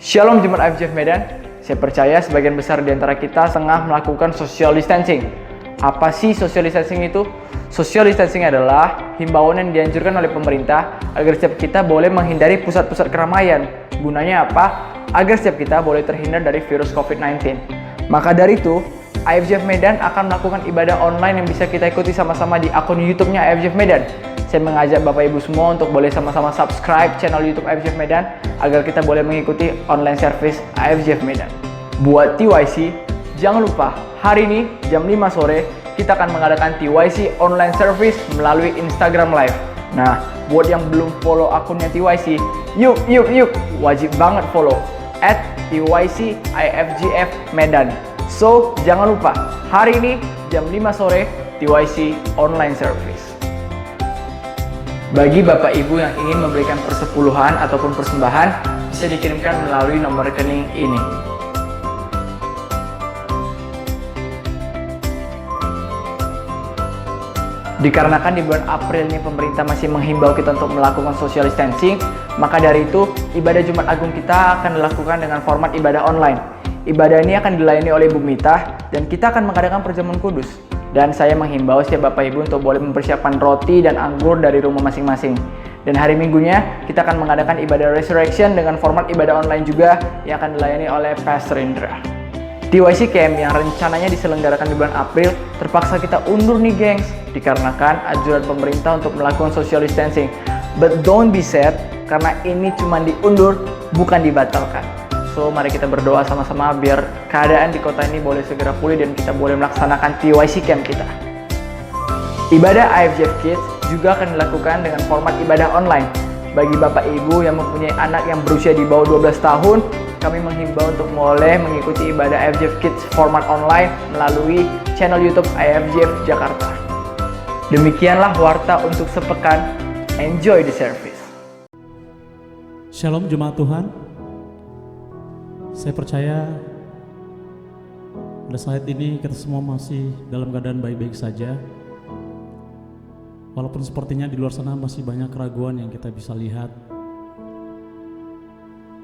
Shalom Jemaat IFJF Medan. Saya percaya sebagian besar di antara kita tengah melakukan social distancing. Apa sih social distancing itu? Social distancing adalah himbauan yang dianjurkan oleh pemerintah agar setiap kita boleh menghindari pusat-pusat keramaian. Gunanya apa? Agar setiap kita boleh terhindar dari virus COVID-19. Maka dari itu, IFJF Medan akan melakukan ibadah online yang bisa kita ikuti sama-sama di akun YouTube-nya IFJF Medan. Saya mengajak Bapak Ibu semua untuk boleh sama-sama subscribe channel YouTube IFJF Medan agar kita boleh mengikuti online service IFJF Medan. Buat TYC, jangan lupa hari ini jam 5 sore kita akan mengadakan TYC online service melalui Instagram Live. Nah, buat yang belum follow akunnya TYC, yuk wajib banget follow @TYC IFJF Medan. So, jangan lupa hari ini jam 5 sore TYC online service. Bagi Bapak Ibu yang ingin memberikan persepuluhan ataupun persembahan, bisa dikirimkan melalui nomor rekening ini. Dikarenakan di bulan April ini pemerintah masih menghimbau kita untuk melakukan social distancing, maka dari itu ibadah Jumat Agung kita akan dilakukan dengan format ibadah online. Ibadah ini akan dilayani oleh Bu Mita dan kita akan mengadakan perjamuan kudus. Dan saya menghimbau setiap Bapak Ibu untuk boleh mempersiapkan roti dan anggur dari rumah masing-masing. Dan hari Minggunya kita akan mengadakan ibadah resurrection dengan format ibadah online juga yang akan dilayani oleh Pastor Indra. TYC Camp yang rencananya diselenggarakan di bulan April terpaksa kita undur nih gengs, dikarenakan anjuran pemerintah untuk melakukan social distancing. But don't be sad, karena ini cuma diundur, bukan dibatalkan. So, mari kita berdoa sama-sama biar keadaan di kota ini boleh segera pulih dan kita boleh melaksanakan TYC Camp kita. Ibadah IFJF Kids juga akan dilakukan dengan format ibadah online. Bagi Bapak Ibu yang mempunyai anak yang berusia di bawah 12 tahun, kami menghimbau untuk boleh mengikuti ibadah IFJF Kids format online melalui channel YouTube IFJF Jakarta. Demikianlah warta untuk sepekan. Enjoy the service. Shalom Jemaat Tuhan. Saya percaya pada saat ini kita semua masih dalam keadaan baik-baik saja. Walaupun sepertinya di luar sana masih banyak keraguan yang kita bisa lihat.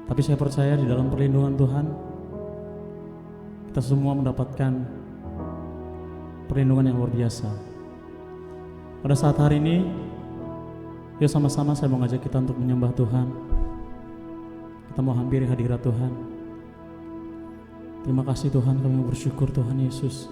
Tapi saya percaya di dalam perlindungan Tuhan kita semua mendapatkan perlindungan yang luar biasa. Pada saat hari ini, yuk sama-sama saya mau ngajak kita untuk menyembah Tuhan. Kita mau hampiri hadirat Tuhan. Terima kasih Tuhan, kami bersyukur Tuhan Yesus.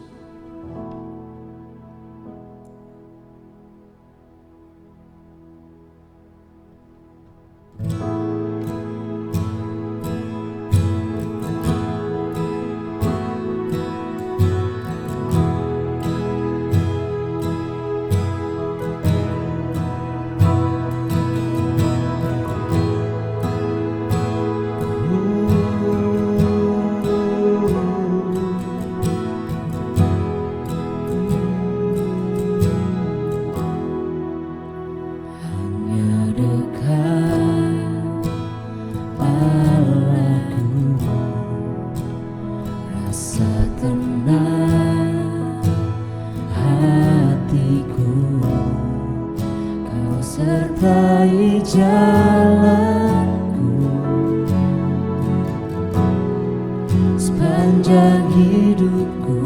Sertai jalanku sepanjang hidupku.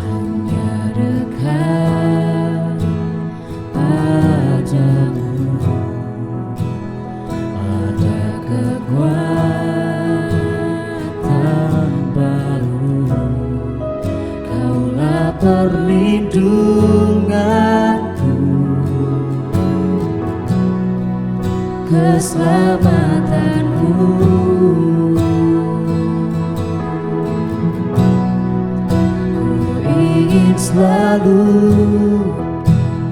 Hanya dekat padamu ada kekuatan baru. Kaulah perlindunganku, keselamatanku. Ku ingin selalu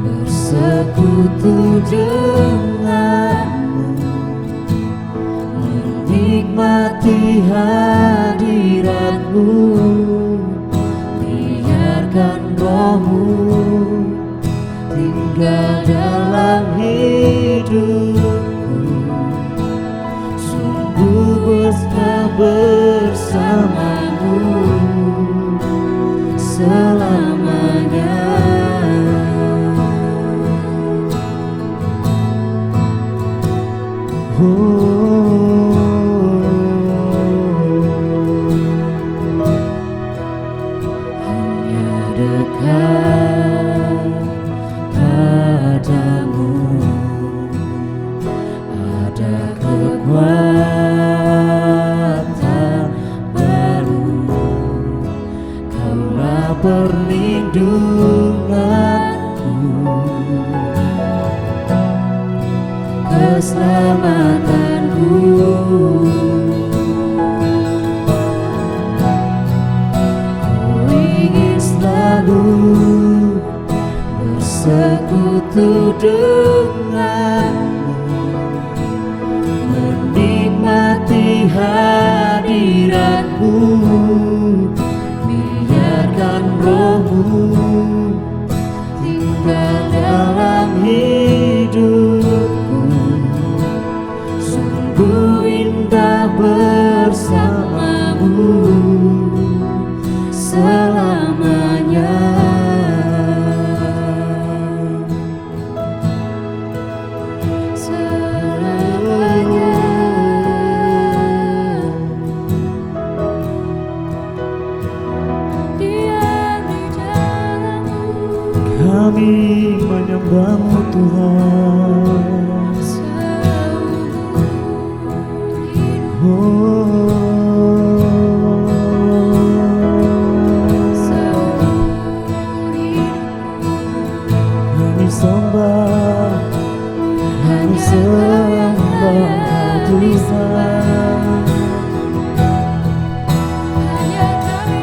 bersekutu denganmu, menikmati hadiratmu. Biarkan rohmu tinggal dalam hidupku, sungguh bersamamu selamanya. padamu ada kekuatan baru. Kaulah perlindunganku, keselamatanku. Ku ingin selalu bersekutu denganmu, menikmati hadiratmu. Biarkan rohmu tinggal dalam hidupku, sungguh indah bersamamu selamanya. Selamanya. Diam di dalammu, Kami menyembahmu Tuhan. seumur hidup, seumur hidup. Kami sembah, Kami sembah Tuhan. hanya kami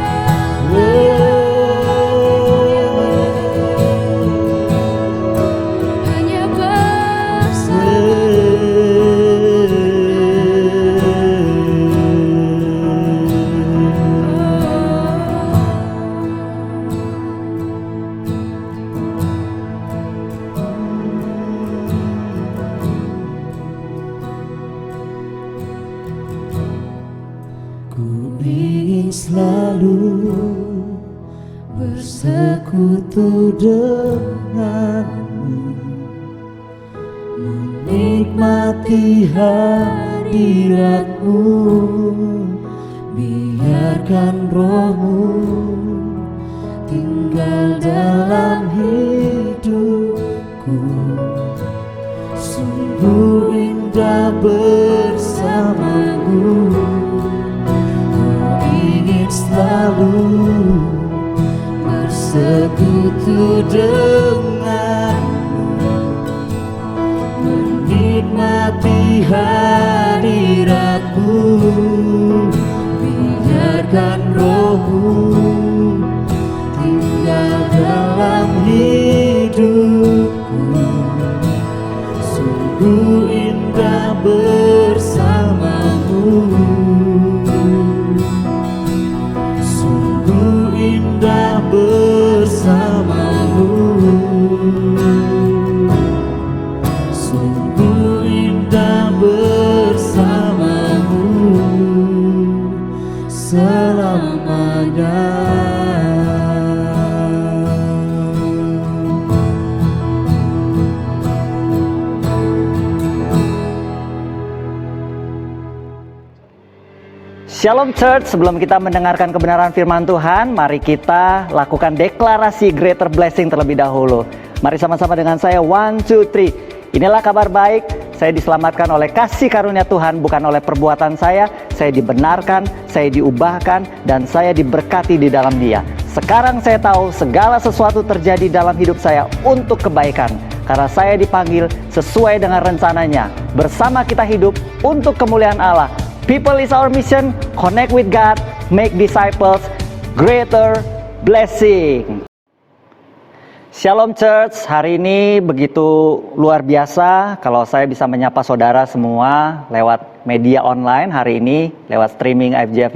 hanya bersama. Ku ingin selalu bersekutu denganmu, menikmati hadiratmu. Biarkan rohmu tinggal dalam hidupku, sungguh indah bersamamu. Ingin selalu bersekutu denganmu, menikmati hadiratmu. Biarkan rohmu tinggal dalam hidupku, sungguh indah bersamamu. Sungguh indah bersamamu, sungguh indah bersamamu selamanya. Shalom Church, sebelum kita mendengarkan kebenaran firman Tuhan, mari kita lakukan deklarasi greater blessing terlebih dahulu. Mari sama-sama dengan saya, 1, 2, 3. Inilah kabar baik, saya diselamatkan oleh kasih karunia Tuhan, bukan oleh perbuatan saya dibenarkan, saya diubahkan, dan saya diberkati di dalam Dia. Sekarang saya tahu segala sesuatu terjadi dalam hidup saya untuk kebaikan, karena saya dipanggil sesuai dengan rencananya. Bersama kita hidup untuk kemuliaan Allah. People is our mission, connect with God, make disciples, greater blessing. Shalom Church, hari ini begitu luar biasa kalau saya bisa menyapa saudara semua lewat media online hari ini, lewat streaming FJF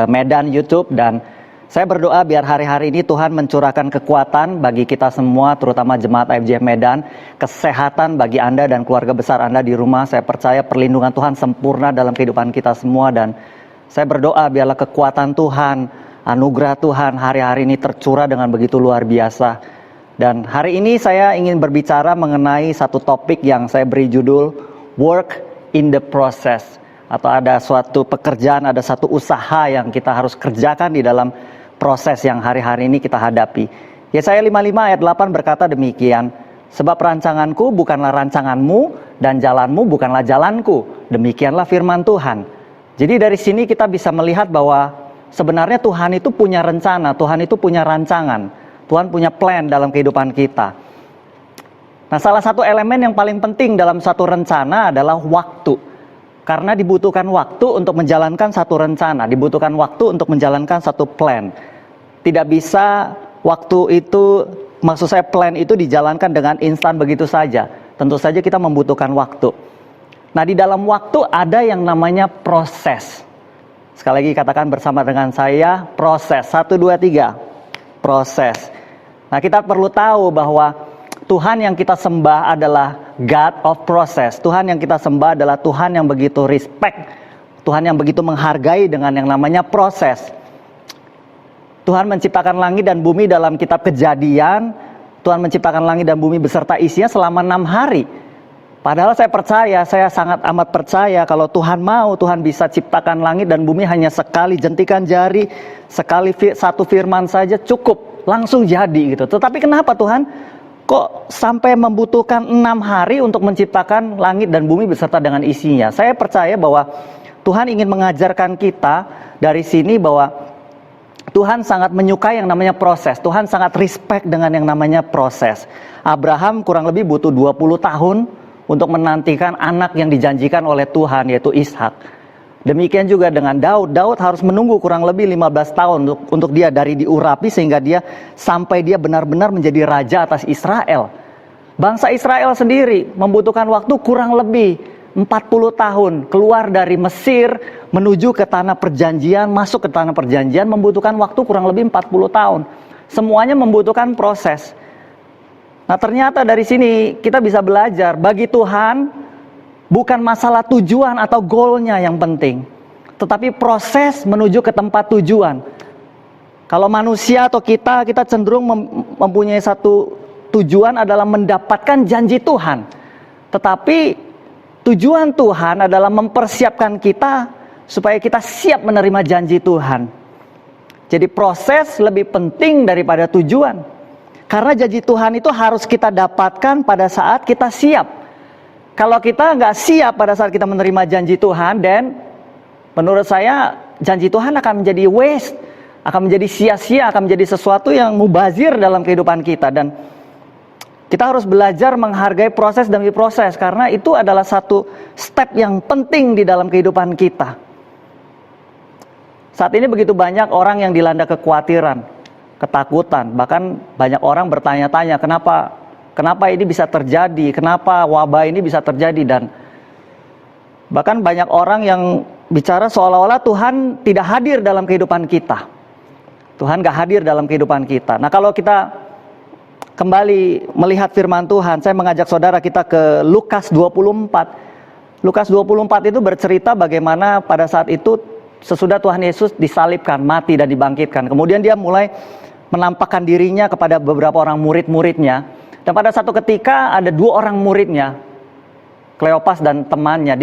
Medan YouTube, dan saya berdoa biar hari-hari ini Tuhan mencurahkan kekuatan bagi kita semua, terutama jemaat FJF Medan, kesehatan bagi Anda dan keluarga besar Anda di rumah. Saya percaya perlindungan Tuhan sempurna dalam kehidupan kita semua, dan saya berdoa biarlah kekuatan Tuhan, anugerah Tuhan hari-hari ini tercurah dengan begitu luar biasa. Dan hari ini saya ingin berbicara mengenai satu topik yang saya beri judul Work in the Process, atau ada suatu pekerjaan, ada satu usaha yang kita harus kerjakan di dalam proses yang hari-hari ini kita hadapi. Yesaya 55 ayat 8 berkata demikian, Sebab rancanganku bukanlah rancanganmu dan jalanmu bukanlah jalanku. Demikianlah firman Tuhan. Jadi dari sini kita bisa melihat bahwa sebenarnya Tuhan itu punya rencana, Tuhan itu punya rancangan, Tuhan punya plan dalam kehidupan kita. Nah, salah satu elemen yang paling penting dalam satu rencana adalah waktu. Karena dibutuhkan waktu untuk menjalankan satu rencana, dibutuhkan waktu untuk menjalankan satu plan. Tidak bisa waktu itu, maksud saya plan itu dijalankan dengan instan begitu saja. Tentu saja kita membutuhkan waktu. Nah, di dalam waktu ada yang namanya proses. Sekali lagi katakan bersama dengan saya, proses. 1, 2, 3. Proses. Nah, kita perlu tahu bahwa Tuhan yang kita sembah adalah God of process. Tuhan yang kita sembah adalah Tuhan yang begitu respect. Tuhan yang begitu menghargai dengan yang namanya proses. Tuhan menciptakan langit dan bumi dalam kitab Kejadian. Tuhan menciptakan langit dan bumi beserta isinya selama 6 hari. Padahal saya percaya, saya sangat amat percaya kalau Tuhan mau, Tuhan bisa ciptakan langit dan bumi hanya sekali jentikan jari, sekali satu firman saja cukup, langsung jadi gitu. Tetapi kenapa Tuhan kok sampai membutuhkan 6 hari untuk menciptakan langit dan bumi beserta dengan isinya? Saya percaya bahwa Tuhan ingin mengajarkan kita dari sini bahwa Tuhan sangat menyukai yang namanya proses. Tuhan sangat respect dengan yang namanya proses. Abraham kurang lebih butuh 20 tahun untuk menantikan anak yang dijanjikan oleh Tuhan, yaitu Ishak. Demikian juga dengan Daud. Daud harus menunggu kurang lebih 15 tahun untuk dia dari diurapi sehingga dia sampai dia benar-benar menjadi raja atas Israel. Bangsa Israel sendiri membutuhkan waktu kurang lebih 40 tahun. Keluar dari Mesir menuju ke tanah perjanjian, masuk ke tanah perjanjian membutuhkan waktu kurang lebih 40 tahun. Semuanya membutuhkan proses. Nah, ternyata dari sini kita bisa belajar, bagi Tuhan bukan masalah tujuan atau goalnya yang penting, tetapi proses menuju ke tempat tujuan. Kalau manusia atau kita cenderung mempunyai satu tujuan adalah mendapatkan janji Tuhan. Tetapi tujuan Tuhan adalah mempersiapkan kita supaya kita siap menerima janji Tuhan. Jadi proses lebih penting daripada tujuan. Karena janji Tuhan itu harus kita dapatkan pada saat kita siap. Kalau kita nggak siap pada saat kita menerima janji Tuhan, dan menurut saya janji Tuhan akan menjadi waste, akan menjadi sia-sia, akan menjadi sesuatu yang mubazir dalam kehidupan kita. Dan kita harus belajar menghargai proses demi proses, karena itu adalah satu step yang penting di dalam kehidupan kita. Saat ini begitu banyak orang yang dilanda kekhawatiran, ketakutan, bahkan banyak orang bertanya-tanya kenapa ini bisa terjadi, kenapa wabah ini bisa terjadi, dan bahkan banyak orang yang bicara seolah-olah Tuhan tidak hadir dalam kehidupan kita. Tuhan gak hadir dalam kehidupan kita. Nah, kalau kita kembali melihat firman Tuhan, saya mengajak saudara kita ke Lukas 24. Lukas 24 itu bercerita bagaimana pada saat itu sesudah Tuhan Yesus disalibkan, mati dan dibangkitkan. Kemudian dia mulai menampakkan dirinya kepada beberapa orang murid-muridnya. Dan pada satu ketika ada 2 orang muridnya, Kleopas dan temannya.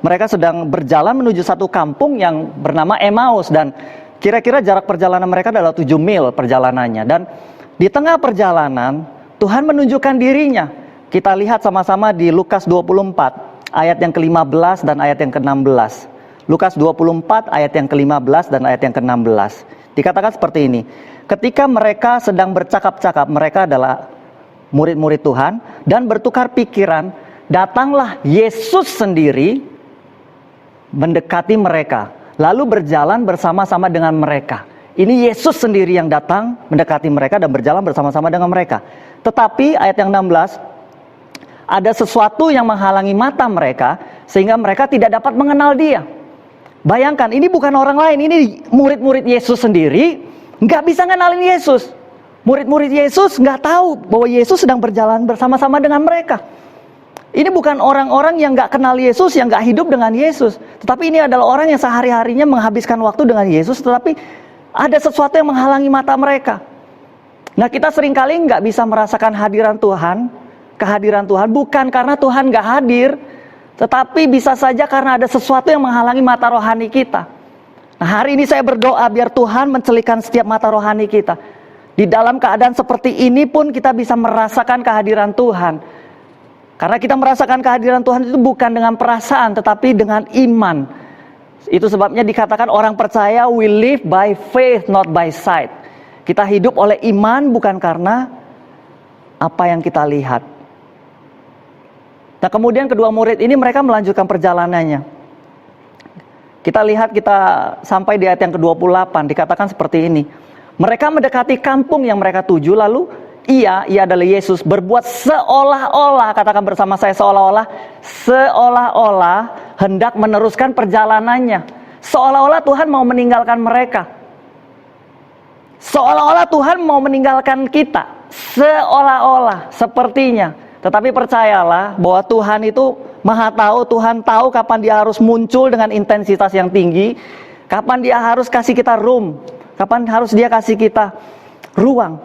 Mereka sedang berjalan menuju satu kampung yang bernama Emmaus. Dan kira-kira jarak perjalanan mereka adalah 7 mil perjalanannya. Dan di tengah perjalanan, Tuhan menunjukkan dirinya. Kita lihat sama-sama di Lukas 24, ayat yang ke-15 dan ayat yang ke-16. Lukas 24, ayat yang ke-15 dan ayat yang ke-16. Dikatakan seperti ini. Ketika mereka sedang bercakap-cakap, mereka adalah murid-murid Tuhan, dan bertukar pikiran, datanglah Yesus sendiri mendekati mereka, lalu berjalan bersama-sama dengan mereka. Ini Yesus sendiri yang datang mendekati mereka dan berjalan bersama-sama dengan mereka. Tetapi ayat yang 16, ada sesuatu yang menghalangi mata mereka sehingga mereka tidak dapat mengenal dia. Bayangkan, ini bukan orang lain, ini murid-murid Yesus sendiri nggak bisa ngenalin Yesus. Murid-murid Yesus nggak tahu bahwa Yesus sedang berjalan bersama-sama dengan mereka. Ini bukan orang-orang yang nggak kenal Yesus, yang nggak hidup dengan Yesus. Tetapi ini adalah orang yang sehari-harinya menghabiskan waktu dengan Yesus, tetapi ada sesuatu yang menghalangi mata mereka. Nah, kita seringkali nggak bisa merasakan hadiran Tuhan, kehadiran Tuhan, bukan karena Tuhan nggak hadir, tetapi bisa saja karena ada sesuatu yang menghalangi mata rohani kita. Nah, hari ini saya berdoa biar Tuhan mencelikan setiap mata rohani kita. Di dalam keadaan seperti ini pun kita bisa merasakan kehadiran Tuhan. Karena kita merasakan kehadiran Tuhan itu bukan dengan perasaan, tetapi dengan iman. Itu sebabnya dikatakan orang percaya we live by faith, not by sight. Kita hidup oleh iman bukan karena apa yang kita lihat. Nah, kemudian kedua murid ini mereka melanjutkan perjalanannya. Kita lihat, kita sampai di ayat yang ke-28, dikatakan seperti ini. Mereka mendekati kampung yang mereka tuju, lalu ia adalah Yesus, berbuat seolah-olah, katakan bersama saya, seolah-olah hendak meneruskan perjalanannya. Seolah-olah Tuhan mau meninggalkan mereka. Seolah-olah Tuhan mau meninggalkan kita. Seolah-olah, sepertinya. Tetapi percayalah bahwa Tuhan itu Maha tahu, Tuhan tahu kapan dia harus muncul dengan intensitas yang tinggi, kapan dia harus kasih kita room, kapan harus dia kasih kita ruang.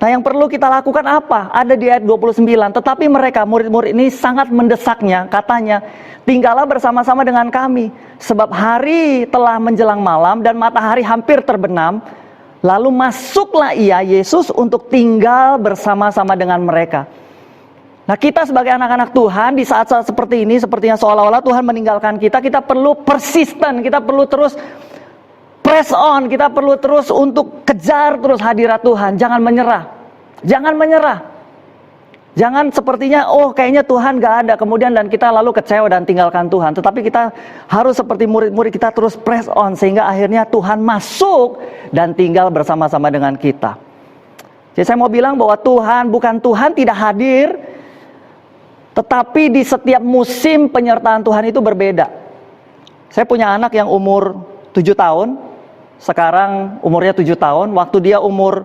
Nah, yang perlu kita lakukan apa? Ada di ayat 29. Tetapi mereka, murid-murid ini sangat mendesaknya, katanya, tinggallah bersama-sama dengan kami, sebab hari telah menjelang malam dan matahari hampir terbenam. Lalu masuklah ia, Yesus, untuk tinggal bersama-sama dengan mereka. Nah, kita sebagai anak-anak Tuhan di saat-saat seperti ini, sepertinya seolah-olah Tuhan meninggalkan kita, kita perlu persisten, kita perlu terus press on, kita perlu terus untuk kejar terus hadirat Tuhan. Jangan menyerah, jangan menyerah. Jangan sepertinya, oh kayaknya Tuhan gak ada, kemudian dan kita lalu kecewa dan tinggalkan Tuhan. Tetapi kita harus seperti murid-murid, kita terus press on, sehingga akhirnya Tuhan masuk dan tinggal bersama-sama dengan kita. Jadi saya mau bilang bahwa Tuhan, bukan Tuhan tidak hadir, tetapi di setiap musim penyertaan Tuhan itu berbeda. Saya punya anak yang umur 7 tahun, sekarang umurnya 7 tahun. Waktu dia umur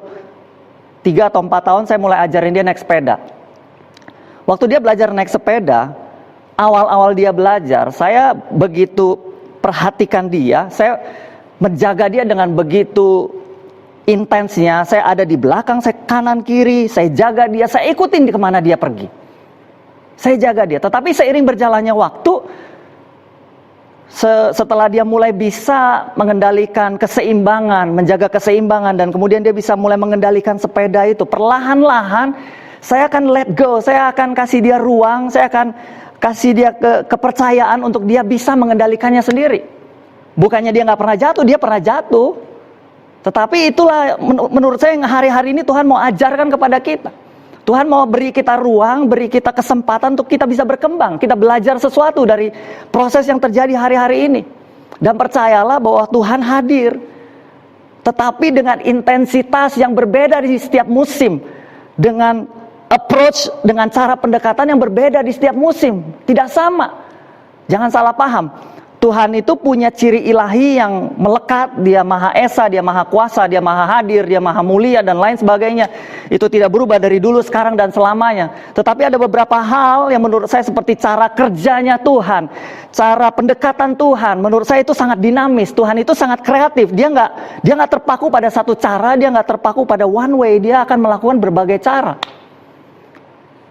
3 atau 4 tahun, saya mulai ajarin dia naik sepeda. Waktu dia belajar naik sepeda, awal-awal dia belajar, saya begitu perhatikan dia, saya menjaga dia dengan begitu intensnya. Saya ada di belakang, saya kanan kiri, saya jaga dia, saya ikutin di kemana dia pergi. Saya jaga dia, tetapi seiring berjalannya waktu, setelah dia mulai bisa mengendalikan keseimbangan, menjaga keseimbangan, dan kemudian dia bisa mulai mengendalikan sepeda itu, perlahan-lahan saya akan let go, saya akan kasih dia ruang, saya akan kasih dia kepercayaan untuk dia bisa mengendalikannya sendiri. Bukannya dia nggak pernah jatuh, dia pernah jatuh. Tetapi itulah menurut saya yang hari-hari ini Tuhan mau ajarkan kepada kita. Tuhan mau beri kita ruang, beri kita kesempatan untuk kita bisa berkembang. Kita belajar sesuatu dari proses yang terjadi hari-hari ini. Dan percayalah bahwa Tuhan hadir. Tetapi dengan intensitas yang berbeda di setiap musim. Dengan approach, dengan cara pendekatan yang berbeda di setiap musim. Tidak sama. Jangan salah paham. Tuhan itu punya ciri ilahi yang melekat. Dia Maha Esa, Dia Maha Kuasa, Dia Maha Hadir, Dia Maha Mulia, dan lain sebagainya. Itu tidak berubah dari dulu, sekarang, dan selamanya. Tetapi ada beberapa hal yang menurut saya seperti cara kerjanya Tuhan, cara pendekatan Tuhan, menurut saya itu sangat dinamis. Tuhan itu sangat kreatif. Dia nggak terpaku pada satu cara, dia nggak terpaku pada one way. Dia akan melakukan berbagai cara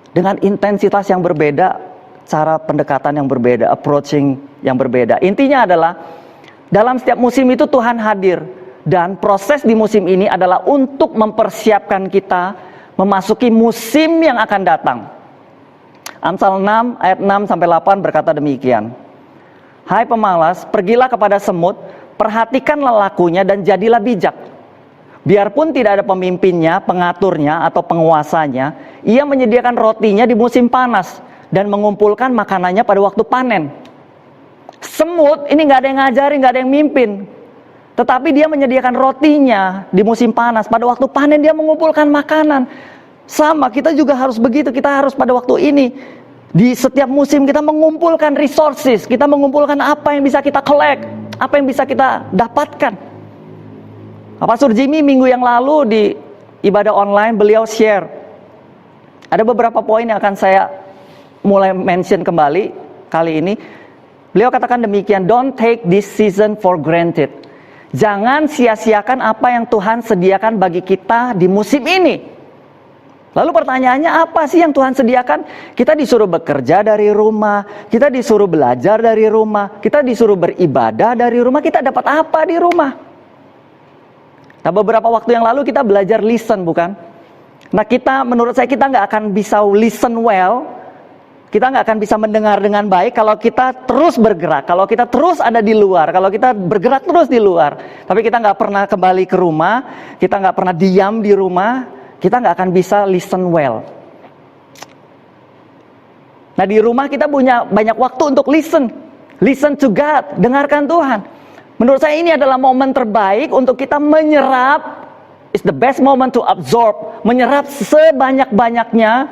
dengan intensitas yang berbeda, cara pendekatan yang berbeda, approaching yang berbeda. Intinya adalah dalam setiap musim itu Tuhan hadir, dan proses di musim ini adalah untuk mempersiapkan kita memasuki musim yang akan datang. Amsal 6 ayat 6 sampai 8 berkata demikian. Hai pemalas, pergilah kepada semut, perhatikanlah lakunya dan jadilah bijak. Biarpun tidak ada pemimpinnya, pengaturnya atau penguasanya, ia menyediakan rotinya di musim panas dan mengumpulkan makanannya pada waktu panen. Semut ini nggak ada yang ngajarin, nggak ada yang mimpin, tetapi dia menyediakan rotinya di musim panas. Pada waktu panen dia mengumpulkan makanan. Sama, kita juga harus begitu. Kita harus pada waktu ini, di setiap musim kita mengumpulkan resources, kita mengumpulkan apa yang bisa kita collect, apa yang bisa kita dapatkan. Pastor Jimmy minggu yang lalu di ibadah online, beliau share ada beberapa poin yang akan saya mulai mention kembali kali ini. Beliau katakan demikian, don't take this season for granted. Jangan sia-siakan apa yang Tuhan sediakan bagi kita di musim ini. Lalu pertanyaannya, apa sih yang Tuhan sediakan? Kita disuruh bekerja dari rumah, kita disuruh belajar dari rumah, kita disuruh beribadah dari rumah. Kita dapat apa di rumah? Nah, beberapa waktu yang lalu kita belajar listen, bukan? Nah, menurut saya kita nggak akan bisa listen well, kita nggak akan bisa mendengar dengan baik kalau kita terus bergerak, kalau kita terus ada di luar, kalau kita bergerak terus di luar, tapi kita nggak pernah kembali ke rumah, kita nggak pernah diam di rumah, kita nggak akan bisa listen well. Nah, di rumah kita punya banyak waktu untuk listen to God, dengarkan Tuhan. Menurut saya ini adalah momen terbaik untuk kita menyerap. It's the best moment to absorb, menyerap sebanyak-banyaknya.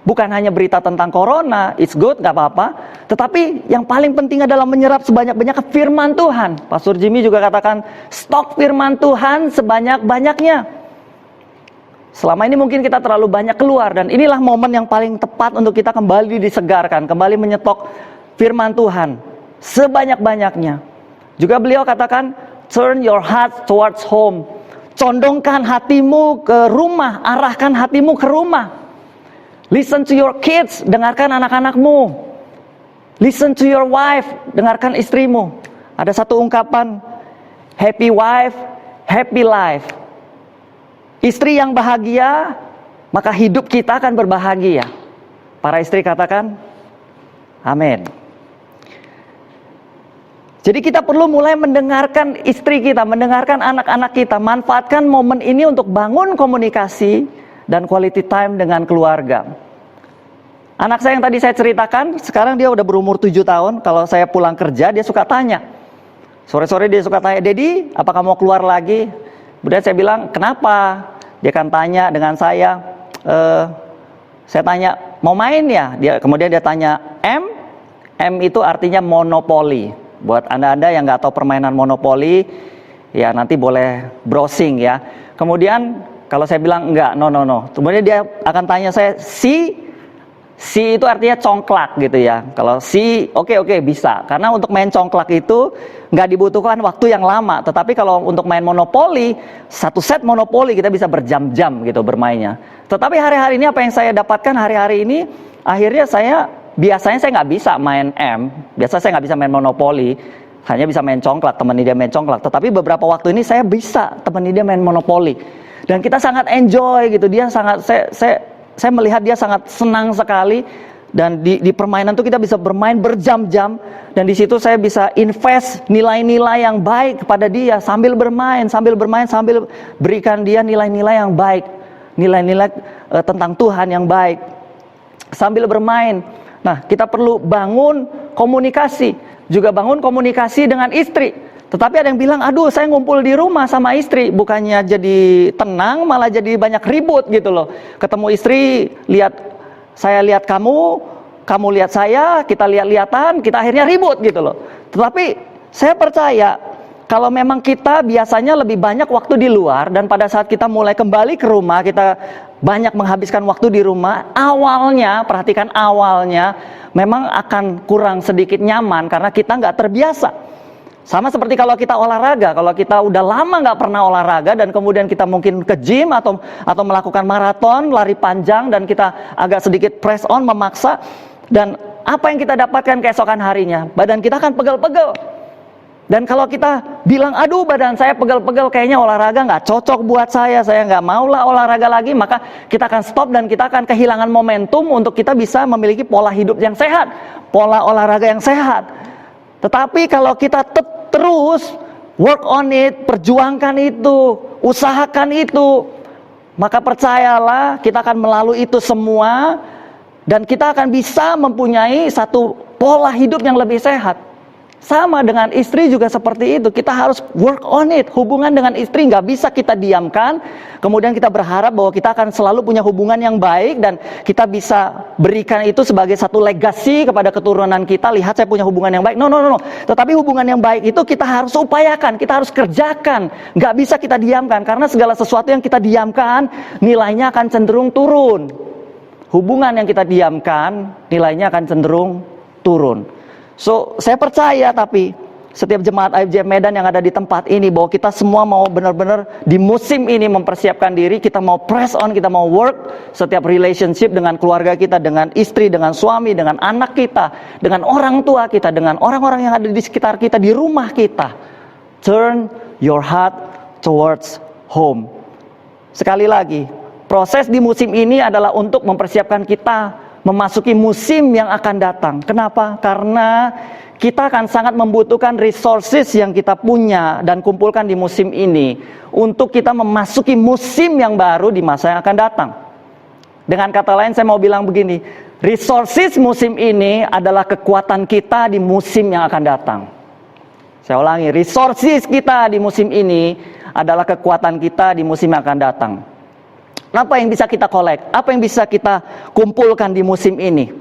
Bukan hanya berita tentang corona, it's good, gak apa-apa. Tetapi yang paling penting adalah menyerap sebanyak-banyaknya firman Tuhan. Pastor Jimmy juga katakan, stok firman Tuhan sebanyak-banyaknya. Selama ini mungkin kita terlalu banyak keluar, dan inilah momen yang paling tepat untuk kita kembali disegarkan, kembali menyetok firman Tuhan sebanyak-banyaknya. Juga beliau katakan, turn your heart towards home. Condongkan hatimu ke rumah, arahkan hatimu ke rumah. Listen to your kids, dengarkan anak-anakmu. Listen to your wife, dengarkan istrimu. Ada satu ungkapan, happy wife, happy life. Istri yang bahagia, maka hidup kita akan berbahagia. Para istri katakan, amin. Jadi kita perlu mulai mendengarkan istri kita, mendengarkan anak-anak kita, manfaatkan momen ini untuk bangun komunikasi dan quality time dengan keluarga. Anak saya yang tadi saya ceritakan, sekarang dia udah berumur 7 tahun, kalau saya pulang kerja dia suka tanya. Sore-sore dia suka tanya, "Dedi, apakah mau keluar lagi?" Kemudian saya bilang, "Kenapa?" Dia akan tanya dengan saya, saya tanya, "Mau main ya?" Kemudian dia tanya, M itu artinya monopoli. Buat Anda-Anda yang nggak tahu permainan monopoli, ya nanti boleh browsing ya. Kemudian kalau saya bilang enggak, no. Kemudian dia akan tanya saya, C itu artinya congklak gitu ya. Kalau C, oke bisa. Karena untuk main congklak itu nggak dibutuhkan waktu yang lama. Tetapi kalau untuk main monopoli, satu set monopoli kita bisa berjam-jam gitu bermainnya. Tetapi hari-hari ini apa yang saya dapatkan hari-hari ini, akhirnya biasanya saya nggak bisa main biasanya saya nggak bisa main monopoli, hanya bisa main congklak, temani dia main congklak. Tetapi beberapa waktu ini saya bisa temani dia main monopoli, dan kita sangat enjoy gitu. Dia sangat, saya melihat dia sangat senang sekali, dan di permainan itu kita bisa bermain berjam-jam, dan di situ saya bisa invest nilai-nilai yang baik kepada dia sambil bermain, sambil berikan dia nilai-nilai yang baik, nilai-nilai tentang Tuhan yang baik sambil bermain. Nah, kita perlu bangun komunikasi, juga bangun komunikasi dengan istri. Tetapi ada yang bilang, aduh saya ngumpul di rumah sama istri, bukannya jadi tenang, malah jadi banyak ribut gitu loh. Ketemu istri, saya lihat kamu lihat saya, kita lihat-lihatan, kita akhirnya ribut gitu loh. Tetapi saya percaya, kalau memang kita biasanya lebih banyak waktu di luar, dan pada saat kita mulai kembali ke rumah, kita banyak menghabiskan waktu di rumah, perhatikan awalnya memang akan kurang sedikit nyaman karena kita nggak terbiasa. Sama seperti kalau kita olahraga, kalau kita udah lama nggak pernah olahraga dan kemudian kita mungkin ke gym atau melakukan maraton, lari panjang, dan kita agak sedikit press on, memaksa, dan apa yang kita dapatkan keesokan harinya? Badan kita akan pegel-pegel. Dan kalau kita bilang, aduh badan saya pegel-pegel, kayaknya olahraga nggak cocok buat saya nggak maulah olahraga lagi, maka kita akan stop dan kita akan kehilangan momentum untuk kita bisa memiliki pola hidup yang sehat, pola olahraga yang sehat. Tetapi kalau kita terus work on it, perjuangkan itu, usahakan itu, maka percayalah kita akan melalui itu semua, dan kita akan bisa mempunyai satu pola hidup yang lebih sehat. Sama dengan istri juga seperti itu, kita harus work on it. Hubungan dengan istri nggak bisa kita diamkan, kemudian kita berharap bahwa kita akan selalu punya hubungan yang baik, dan kita bisa berikan itu sebagai satu legasi kepada keturunan kita. Lihat saya punya hubungan yang baik. No. Tetapi hubungan yang baik itu kita harus upayakan, kita harus kerjakan. Nggak bisa kita diamkan, karena segala sesuatu yang kita diamkan nilainya akan cenderung turun. Hubungan yang kita diamkan nilainya akan cenderung turun. So, saya percaya, tapi setiap jemaat IFJ Medan yang ada di tempat ini, bahwa kita semua mau benar-benar di musim ini mempersiapkan diri, kita mau press on, kita mau work setiap relationship dengan keluarga kita, dengan istri, dengan suami, dengan anak kita, dengan orang tua kita, dengan orang-orang yang ada di sekitar kita, di rumah kita. Turn your heart towards home. Sekali lagi, proses di musim ini adalah untuk mempersiapkan kita memasuki musim yang akan datang. Kenapa? Karena kita akan sangat membutuhkan resources yang kita punya dan kumpulkan di musim ini untuk kita memasuki musim yang baru di masa yang akan datang. Dengan kata lain saya mau bilang begini, resources musim ini adalah kekuatan kita di musim yang akan datang. Saya ulangi, resources kita di musim ini adalah kekuatan kita di musim yang akan datang. Apa yang bisa kita collect? Apa yang bisa kita kumpulkan di musim ini?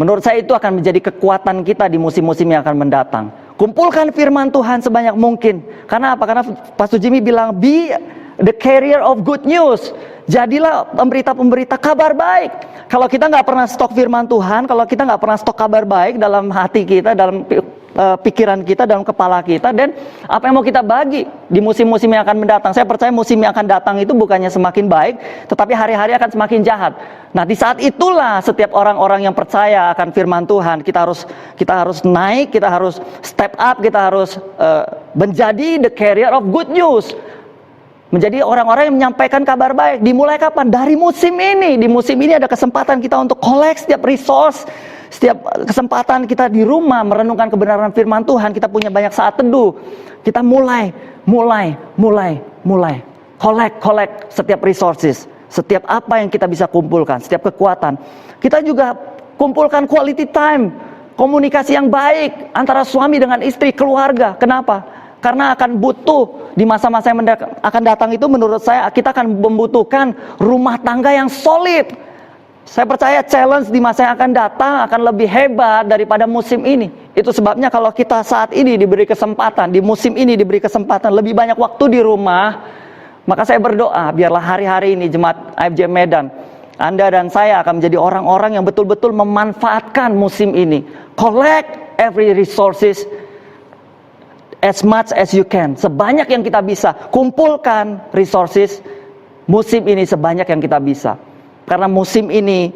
Menurut saya itu akan menjadi kekuatan kita di musim-musim yang akan mendatang. Kumpulkan firman Tuhan sebanyak mungkin. Karena apa? Karena Pastor Jimmy bilang, be the carrier of good news. Jadilah pemberita-pemberita kabar baik. Kalau kita nggak pernah stok firman Tuhan, kalau kita nggak pernah stok kabar baik dalam hati kita, dalam pikiran kita, dalam kepala kita, dan apa yang mau kita bagi di musim-musim yang akan mendatang. Saya percaya musim yang akan datang itu bukannya semakin baik, tetapi hari-hari akan semakin jahat. Nah, di saat itulah setiap orang-orang yang percaya akan firman Tuhan, kita harus naik, kita harus step up, kita harus menjadi the carrier of good news. Menjadi orang-orang yang menyampaikan kabar baik. Dimulai kapan? Dari musim ini. Di musim ini ada kesempatan kita untuk collect setiap resource, setiap kesempatan kita di rumah merenungkan kebenaran firman Tuhan. Kita punya banyak saat teduh. Kita mulai. Collect setiap resources. Setiap apa yang kita bisa kumpulkan, setiap kekuatan. Kita juga kumpulkan quality time, komunikasi yang baik antara suami dengan istri, keluarga. Kenapa? Karena akan butuh di masa-masa yang akan datang itu, menurut saya kita akan membutuhkan rumah tangga yang solid. Saya percaya challenge di masa yang akan datang akan lebih hebat daripada musim ini. Itu sebabnya kalau kita saat ini diberi kesempatan, di musim ini diberi kesempatan lebih banyak waktu di rumah, maka saya berdoa biarlah hari-hari ini Jemaat AFJ Medan, Anda dan saya akan menjadi orang-orang yang betul-betul memanfaatkan musim ini. Collect every resources as much as you can. Sebanyak yang kita bisa. Kumpulkan resources musim ini sebanyak yang kita bisa. Karena musim ini,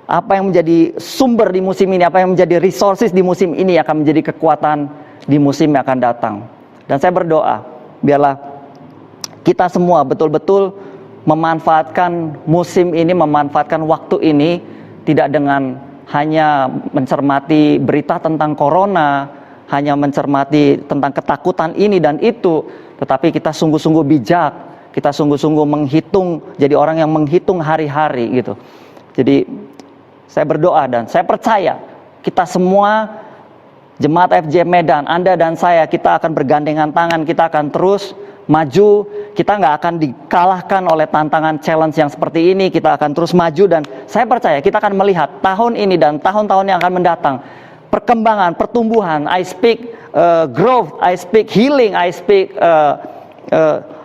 apa yang menjadi sumber di musim ini, apa yang menjadi resources di musim ini akan menjadi kekuatan di musim yang akan datang. Dan saya berdoa, biarlah kita semua betul-betul memanfaatkan musim ini, memanfaatkan waktu ini, tidak dengan hanya mencermati berita tentang corona, hanya mencermati tentang ketakutan ini dan itu, tetapi kita sungguh-sungguh bijak, kita sungguh-sungguh menghitung, jadi orang yang menghitung hari-hari gitu. Jadi saya berdoa dan saya percaya kita semua Jemaat AFJ Medan, Anda dan saya, kita akan bergandengan tangan, kita akan terus maju, kita nggak akan dikalahkan oleh tantangan challenge yang seperti ini, kita akan terus maju dan saya percaya kita akan melihat tahun ini dan tahun-tahun yang akan mendatang perkembangan, pertumbuhan. I speak growth, I speak healing, I speak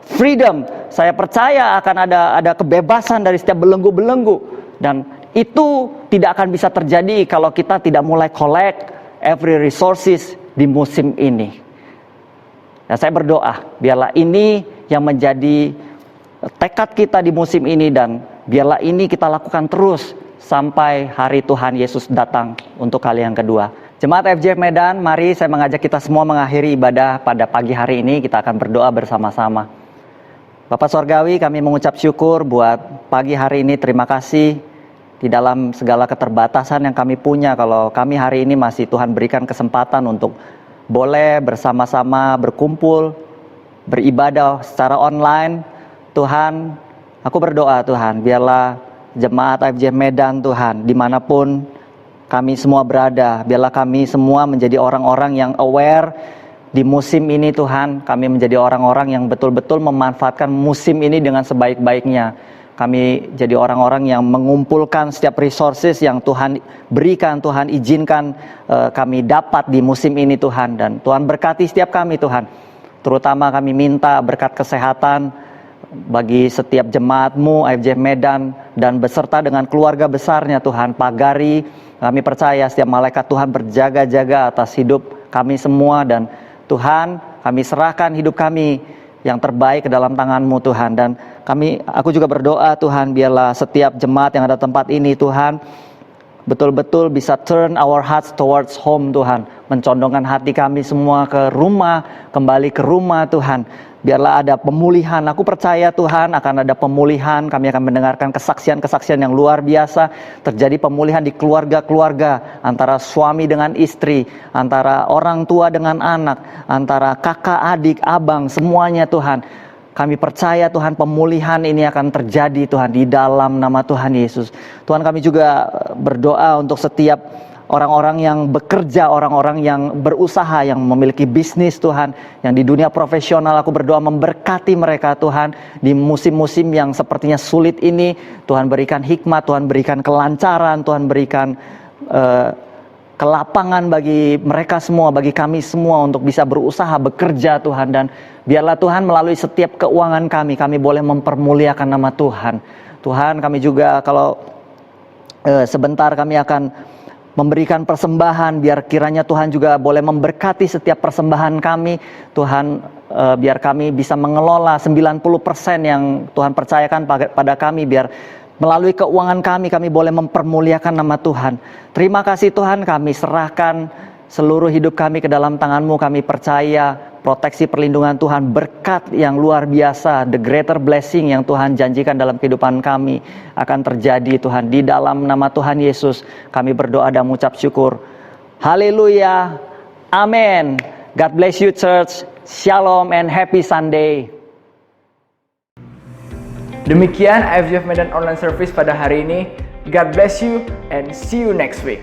freedom. Saya percaya akan ada kebebasan dari setiap belenggu-belenggu. Dan itu tidak akan bisa terjadi kalau kita tidak mulai collect every resources di musim ini. Dan saya berdoa, biarlah ini yang menjadi tekad kita di musim ini dan biarlah ini kita lakukan terus sampai hari Tuhan Yesus datang untuk kali yang kedua. Jemaat AFJ Medan, mari saya mengajak kita semua mengakhiri ibadah pada pagi hari ini. Kita akan berdoa bersama-sama. Bapak Sorgawi, kami mengucap syukur buat pagi hari ini. Terima kasih di dalam segala keterbatasan yang kami punya. Kalau kami hari ini masih Tuhan berikan kesempatan untuk boleh bersama-sama berkumpul, beribadah secara online. Tuhan, aku berdoa Tuhan, biarlah Jemaat AFJ Medan Tuhan, dimanapun kami semua berada, biarlah kami semua menjadi orang-orang yang aware di musim ini Tuhan. Kami menjadi orang-orang yang betul-betul memanfaatkan musim ini dengan sebaik-baiknya. Kami jadi orang-orang yang mengumpulkan setiap resources yang Tuhan berikan, Tuhan izinkan kami dapat di musim ini Tuhan. Dan Tuhan berkati setiap kami Tuhan. Terutama kami minta berkat kesehatan bagi setiap jemaat-Mu AFJ Medan dan beserta dengan keluarga besarnya Tuhan. Pagari, kami percaya setiap malaikat Tuhan berjaga-jaga atas hidup kami semua. Dan Tuhan, kami serahkan hidup kami yang terbaik ke dalam tangan-Mu Tuhan. Dan aku juga berdoa Tuhan, biarlah setiap jemaat yang ada tempat ini Tuhan betul-betul bisa turn our hearts towards home Tuhan. Mencondongkan hati kami semua ke rumah, kembali ke rumah Tuhan. Biarlah ada pemulihan. Aku percaya Tuhan akan ada pemulihan. Kami akan mendengarkan kesaksian-kesaksian yang luar biasa. Terjadi pemulihan di keluarga-keluarga, antara suami dengan istri, antara orang tua dengan anak, antara kakak, adik, abang, semuanya Tuhan. Kami percaya Tuhan pemulihan ini akan terjadi Tuhan di dalam nama Tuhan Yesus. Tuhan, kami juga berdoa untuk setiap orang-orang yang bekerja, orang-orang yang berusaha, yang memiliki bisnis Tuhan, yang di dunia profesional. Aku berdoa memberkati mereka Tuhan di musim-musim yang sepertinya sulit ini. Tuhan berikan hikmat, Tuhan berikan kelancaran, Tuhan berikan kelapangan bagi mereka semua, bagi kami semua untuk bisa berusaha, bekerja Tuhan. Dan biarlah Tuhan melalui setiap keuangan kami boleh mempermuliakan nama Tuhan. Tuhan, kami juga kalau sebentar kami akan memberikan persembahan, biar kiranya Tuhan juga boleh memberkati setiap persembahan kami. Tuhan, biar kami bisa mengelola 90% yang Tuhan percayakan pada kami, biar melalui keuangan kami boleh mempermuliakan nama Tuhan. Terima kasih Tuhan, kami serahkan seluruh hidup kami ke dalam tangan-Mu. Kami percaya proteksi perlindungan Tuhan, berkat yang luar biasa, the greater blessing yang Tuhan janjikan dalam kehidupan kami akan terjadi Tuhan. Di dalam nama Tuhan Yesus kami berdoa dan mengucap syukur. Haleluya. Amin. God bless you church. Shalom and happy Sunday. Demikian IFGF Medan Online Service pada hari ini. God bless you and see you next week.